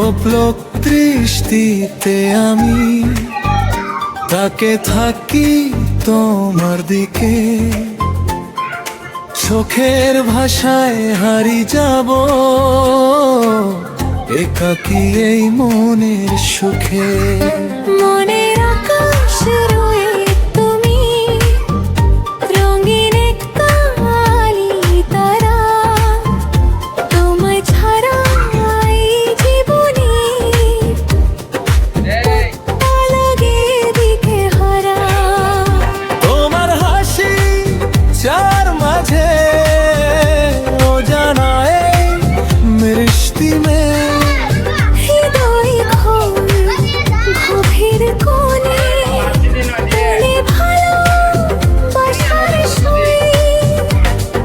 অপলক দৃষ্টিতে আমি তাকে থাকি তোমার দিকে, চোখের ভাষায় হারিয়ে যাব একাকী এই মনের সুখে। মনের আকাশ রয়ে তুমি রঙিন একটা আলি তারা, তোমায় ছাড়া এই জীবনে লাগে দিকে হারা। তোমার হাসি চার মাঝে ও জানায় মিষ্টি মে হৃদয় ঘোর গভীর কোণে তুমি ভালোবাসার সুরে।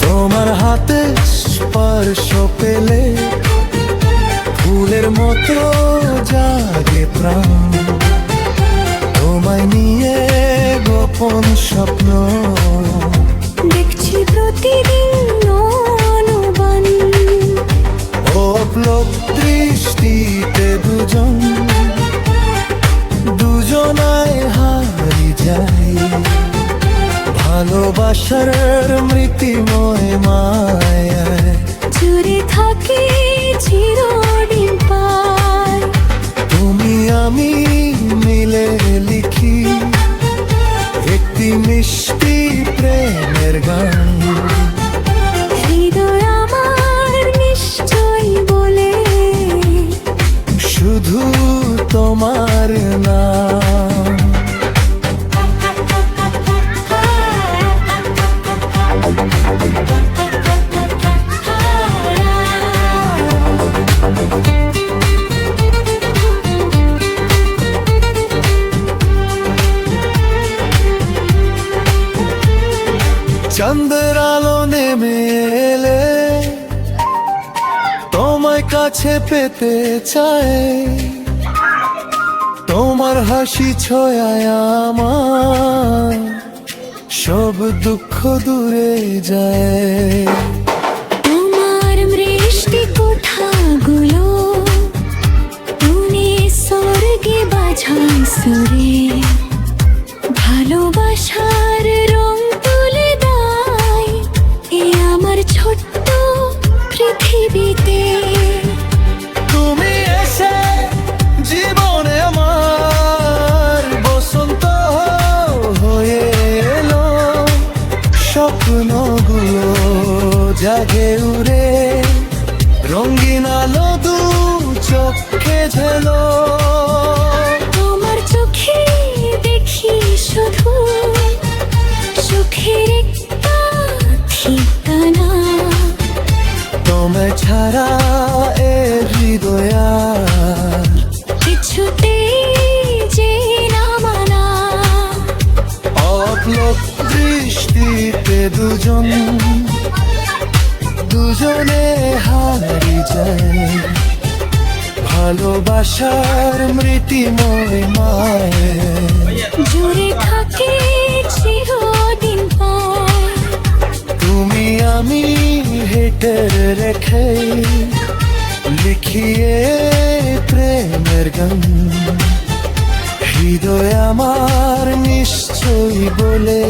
তোমার হাতে স্পর্শ পেলে ফুলের মতো জাগে প্রাণ, তোমায় নিয়ে গোপন স্বপ্ন দেখছি প্রতিদিন অনুবান। অপলক দৃষ্টিতে দুজনায় হারিয়ে যাই ভালোবাসার মৃত্যুময় মায়ায়। জুড়ে থাকে চিরদিন পার, তুমি আমি মিলে লিখি একটি মিষ্টি প্রেমের গান। হৃদয় আমার নিশ্চয় বলে শুধু তোমার নাম। চাঁদের আলো নেমে এলে তোমায় কাছে পেতে চায়, তোমার হাসি ছোঁয়ায় আমার সব দুঃখ দূরে যায়। তোমার মিষ্টি কথাগুলো তুমি স্বর্গে বাজাই সুরে, ভালোবাসার রং তুলে দেয় এ আমার ছোট্ট পৃথিবীতে। তুমি এসে জীবনে আমার বসন্ত হয়ে এলো, স্বপ্নগুলো জাগে উড়ে রঙিন আলো দু চোখে ঝেলো। তোমার চোখে দেখি শুধু সুখের একটা ঠিকানা, তোমায় ছাড়া এ হৃদয় আর কিছুতেই যে না মানা। অপলক দৃষ্টিতে দুজনে হারিয়ে যায় ভালোবাসার মৃত্যুময় মায়ে। জুড়ে থাকে চিরদিন পর, তুমি আমি হেঁটে রেখে লিখিয়ে প্রেমের গান। হৃদয় আমার নিশ্চয় বলে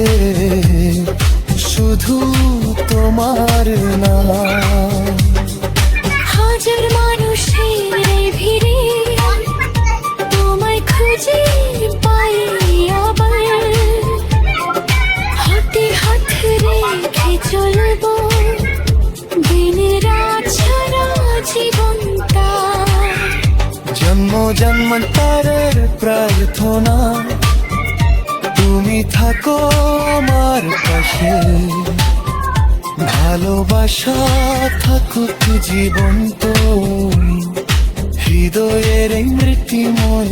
শুধু তোমার নাম। হাজার মানুষের এই ভিড়ে তোমায় খুঁজে পাই আবার, হাতে হাত রেখে চলবো দিন রাত সারা জীবনটা। জন্ম জন্মান্তরের প্রার্থনা তুমি থাকো আমার পাশে, ভালোবাসা থাকুক জীবন্ত হৃদয়ের এই মৃত্যুময়